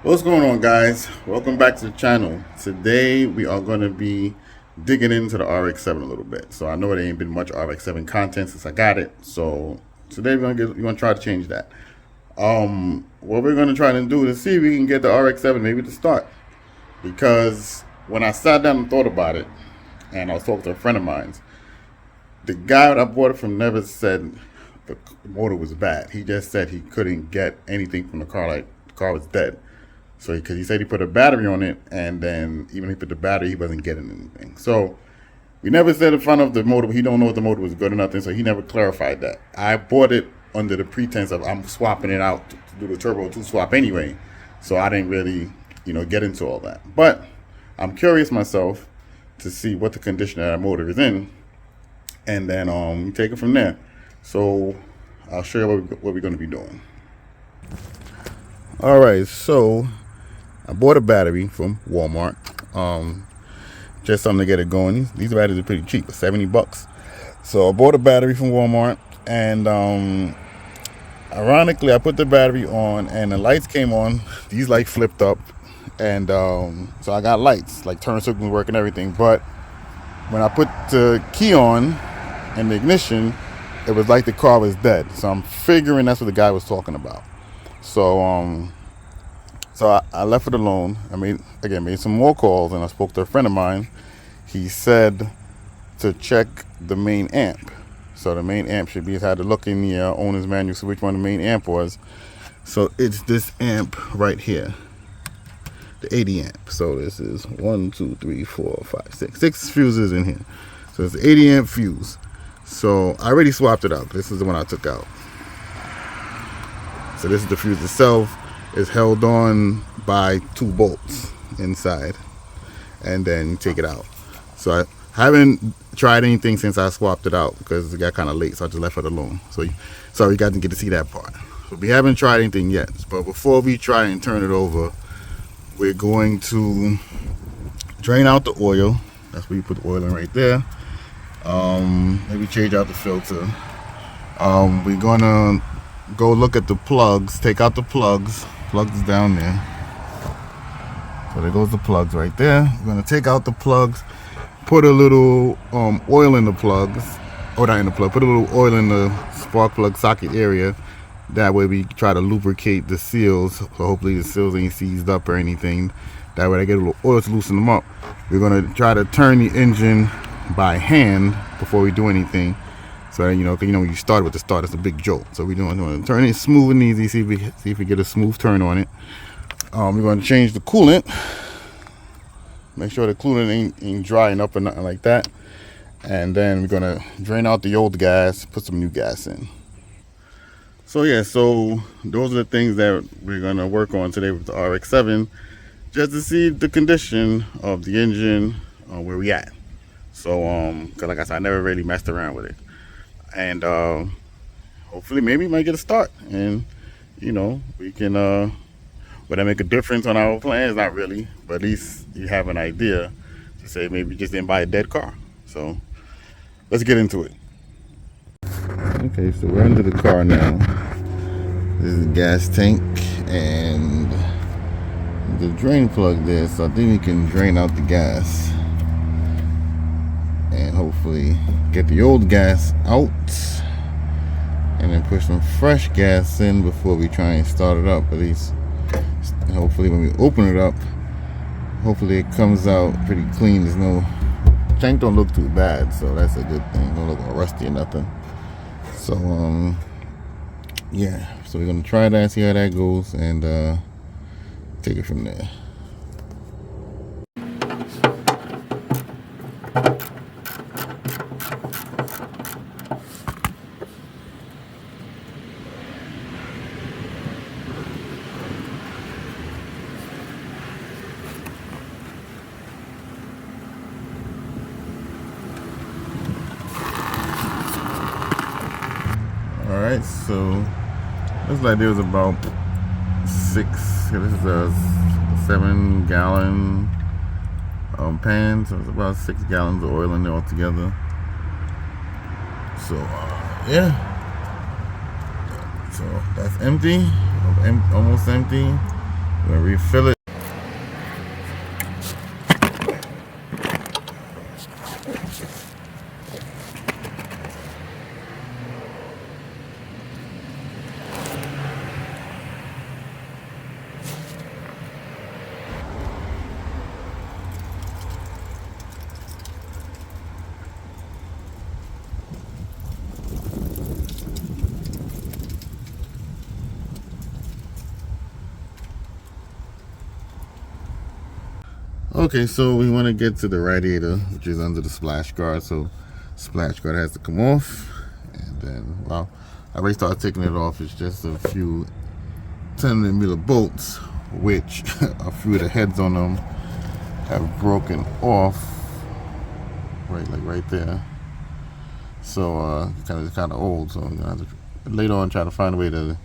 What's going on, guys? Welcome back to the channel. Today we are going to be digging into the RX7 a little bit. So I know there ain't been much RX7 content since I got it. So today we're gonna try to change that. What we're gonna try to do is see if we can get the RX7 maybe to start. Because when I sat down and thought about it, and I was talking to a friend of mine, the guy that I bought it from never said the motor was bad. He just said he couldn't get anything from the car, like the car was dead. So, because he said he put a battery on it, and then even if he put the battery, he wasn't getting anything. So, we never said in front of the motor, he don't know if the motor was good or nothing, so he never clarified that. I bought it under the pretense of I'm swapping it out to do the Turbo 2 swap anyway, so I didn't really, get into all that. But I'm curious myself to see what the condition of that motor is in, and then take it from there. So, I'll show you what we're going to be doing. All right, so I bought a battery from Walmart, just something to get it going. These batteries are pretty cheap, $70. So I bought a battery from Walmart, and ironically, I put the battery on, and the lights came on. These lights flipped up, and so I got lights, like turn signals work and everything. But when I put the key on and the ignition, it was like the car was dead. So I'm figuring that's what the guy was talking about. So I left it alone. I made some more calls, and I spoke to a friend of mine. He said to check the main amp. So the main amp should be, I had to look in the owner's manual to see which one the main amp was. So it's this amp right here, the 80 amp. So this is 1, 2, 3, 4, 5, 6, 6 fuses in here. So it's the 80 amp fuse. So I already swapped it out. This is the one I took out. So this is the fuse itself. It's held on by 2 bolts inside, and then you take it out. So I haven't tried anything since I swapped it out because it got kind of late, so I just left it alone. So sorry you guys didn't get to see that part. So we haven't tried anything yet, but before we try and turn it over, we're going to drain out the oil. That's where you put the oil in right there. Maybe change out the filter. We're gonna go look at the plugs, take out the plugs. Plugs down there. So there goes the plugs right there. We're gonna take out the plugs, put a little oil in the plugs, or not in the plug, put a little oil in the spark plug socket area. That way we try to lubricate the seals, so hopefully the seals ain't seized up or anything. That way I get a little oil to loosen them up. We're gonna try to turn the engine by hand before we do anything. So when you start with the start, it's a big jolt. So we're going to turn it smooth and easy. See if we get a smooth turn on it. We're going to change the coolant. Make sure the coolant ain't drying up or nothing like that. And then we're going to drain out the old gas, put some new gas in. So yeah, so those are the things that we're going to work on today with the RX7, just to see the condition of the engine, where we at. So because like I said, I never really messed around with it. And hopefully maybe we might get a start, and we can would that make a difference on our plans? Not really, but at least you have an idea to say maybe you just didn't buy a dead car. So let's get into it. Okay, so we're under the car now. This is the gas tank and the drain plug there, so I think we can drain out the gas and hopefully get the old gas out, and then put some fresh gas in before we try and start it up. At least hopefully when we open it up, hopefully it comes out pretty clean. There's no tank, don't look too bad, so that's a good thing. Don't look all rusty or nothing. So yeah, so we're gonna try that, see how that goes, and take it from there. Alright, so looks like there was about 6, this is a 7-gallon pan, so it's about 6 gallons of oil in there altogether. So yeah, so that's empty, almost empty. We'll refill it. Okay, so we want to get to the radiator, which is under the splash guard. So splash guard has to come off, and then, well, I already started taking it off. It's just a few 10mm bolts, which a few of the heads on them have broken off, right there. So kind of old. So I'm gonna have to later on try to find a way to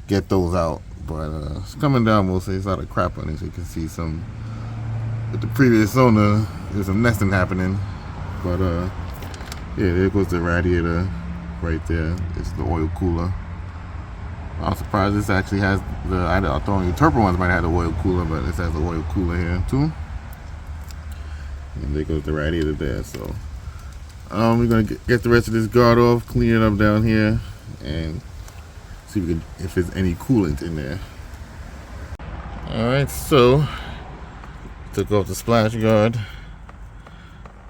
get those out. But it's coming down mostly. It's a lot of crap on it, so you can see some. With the previous owner, there's some nesting happening, but yeah, there goes the radiator right there. It's the oil cooler. I'm surprised this actually has the. I thought only turbo ones might have the oil cooler, but this has the oil cooler here too. And there goes the radiator there. So we're gonna get the rest of this guard off, clean it up down here, and see if there's any coolant in there. All right, so. Took off the splash guard.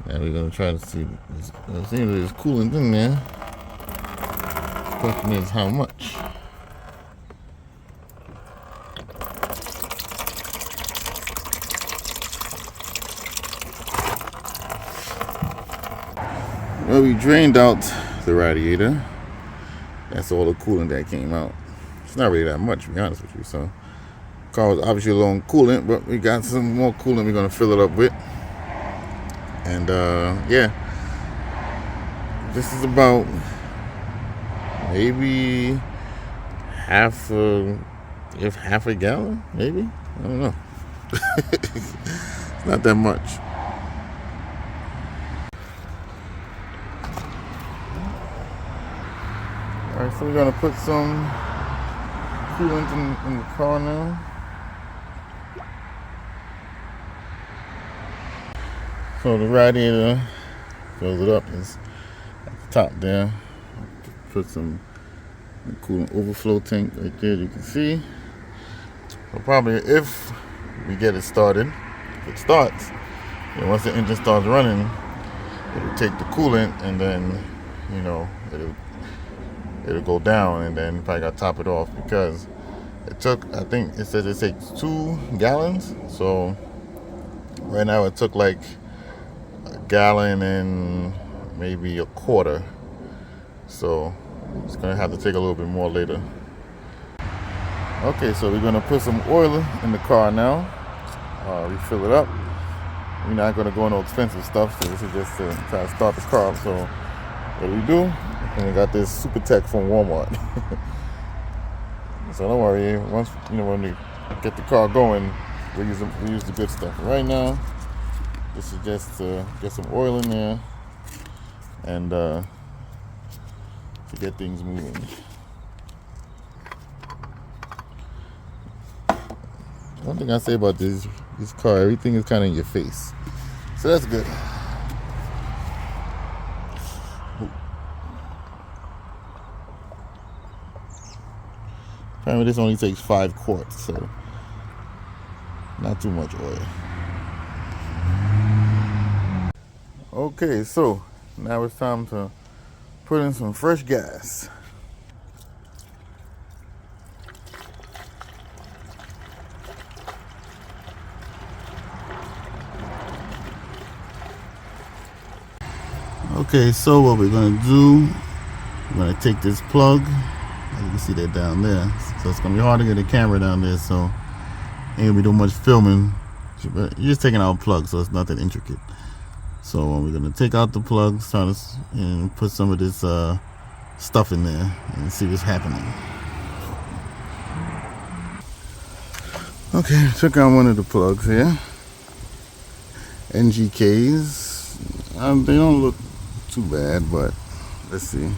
Now we're gonna try to see if there's coolant in there. The question is how much. Well, we drained out the radiator. That's all the coolant that came out. It's not really that much, to be honest with you. So. Car was obviously low on coolant, but we got some more coolant we're gonna fill it up with. And yeah, this is about maybe half a gallon, maybe. I don't know. It's not that much. All right, so we're gonna put some coolant in the car now. So the radiator fills it up is at the top there. Put some coolant overflow tank right there, you can see. So probably if we get it started, if it starts, and once the engine starts running, it'll take the coolant and then, you know, it'll go down, and then probably gotta top it off because it took, I think it says it takes 2 gallons. So right now it took like a gallon and maybe a quarter. So it's gonna have to take a little bit more later. Okay, so we're gonna put some oil in the car now. Refill it up. We're not gonna go into expensive stuff, so this is just to try to start the car up. So what do? And we got this Super Tech from Walmart. So don't worry, once when we get the car going, we use the good stuff. Right now, this is just to get some oil in there and to get things moving. One thing I say about this car, everything is kind of in your face, so that's good. Apparently this only takes 5 quarts, so not too much oil. Okay, so now it's time to put in some fresh gas. Okay, so what we're gonna do, we're gonna take this plug. You can see that down there. So it's gonna be hard to get the camera down there, so ain't gonna be doing much filming. But you're just taking out a plug, so it's not that intricate. So we're gonna take out the plugs, and put some of this stuff in there and see what's happening. Okay, took out one of the plugs here. NGKs. They don't look too bad, but let's see.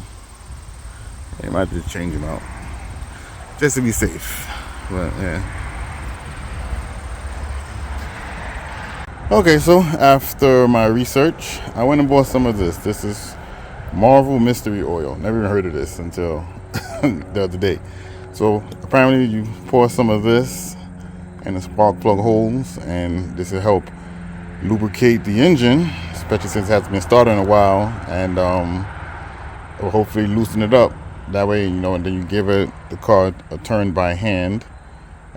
I might just change them out just to be safe. But yeah, Okay, so after my research, I went and bought some of this. This is Marvel Mystery Oil. Never even heard of this until the other day. So apparently you pour some of this in the spark plug holes, and this will help lubricate the engine, especially since it hasn't been started in a while, and it will hopefully loosen it up. That way, and then you give it the car a turn by hand,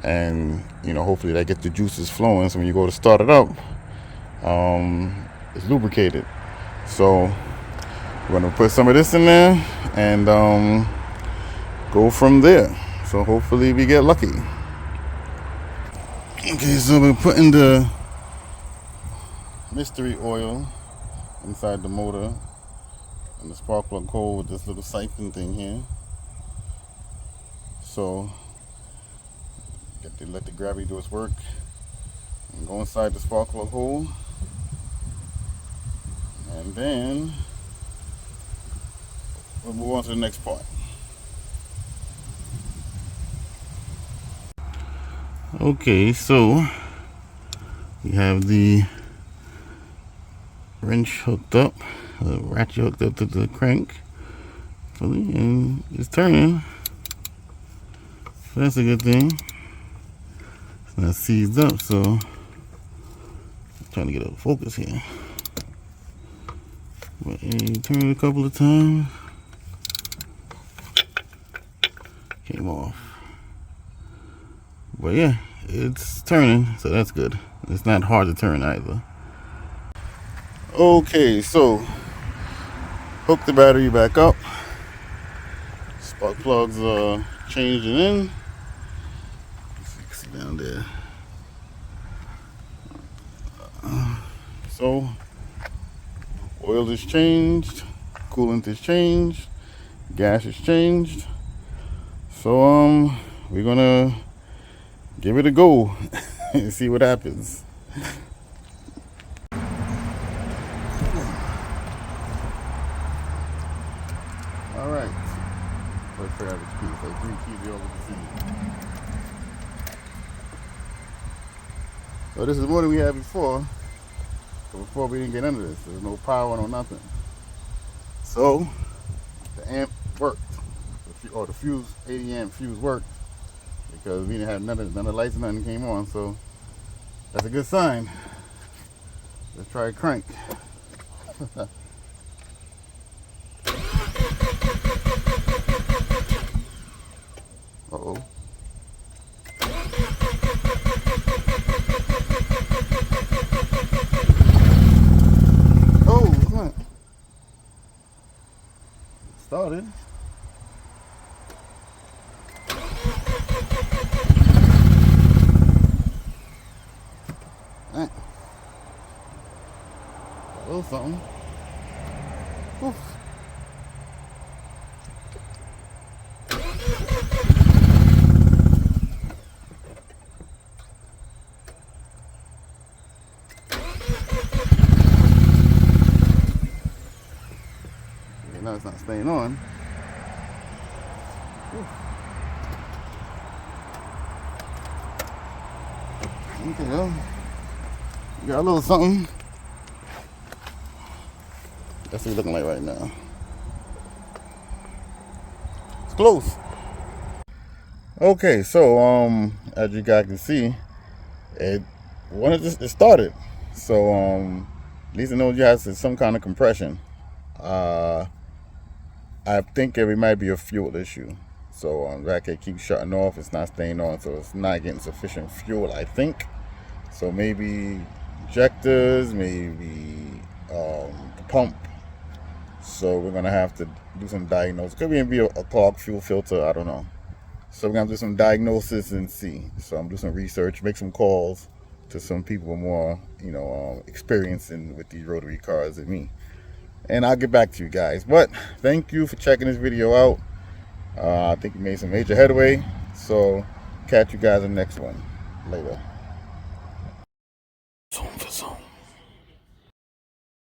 and hopefully that gets the juices flowing. So when you go to start it up, it's lubricated. So we're gonna put some of this in there and go from there. So hopefully we get lucky. Okay, so we're putting the mystery oil inside the motor and the spark plug hole with this little siphon thing here. So let the gravity do its work and go inside the spark plug hole. And then we'll move on to the next part. Okay, so we have the wrench hooked up, the ratchet hooked up to the crank, and it's turning. So that's a good thing. It's not seized up, so I'm trying to get a focus here. But turn it a couple of times. Came off. But yeah, it's turning, so that's good. It's not hard to turn either. Okay, so hook the battery back up. Spark plugs changing in. You can see down there. So oil is changed, coolant is changed, gas is changed. So we're gonna give it a go and see what happens. All right, let's figure out which piece. Like 3 keys, you all can see. So this is more than we had before. So before we didn't get into this, there was no power, no nothing. So the amp worked, or the fuse, 80 amp fuse worked, because we didn't have none of the lights and nothing came on. So that's a good sign. Let's try a crank. Uh-oh. Oh, what? Started. Right. A little something. Oof. Now it's not staying on. Okay, well, you got a little something. That's what it's looking like right now. It's close. Okay, so as you guys can see, it started. So at least I know you have some kind of compression. I think it might be a fuel issue. So that can keep shutting off. It's not staying on, so it's not getting sufficient fuel, I think. So maybe injectors, maybe the pump. So we're gonna have to do some diagnosis. Could be a clogged fuel filter, I don't know. So we're gonna do some diagnosis and see. So I'm doing some research, make some calls to some people more, experience with these rotary cars than me. And I'll get back to you guys. But thank you for checking this video out. I think you made some major headway. So catch you guys in the next one. Later.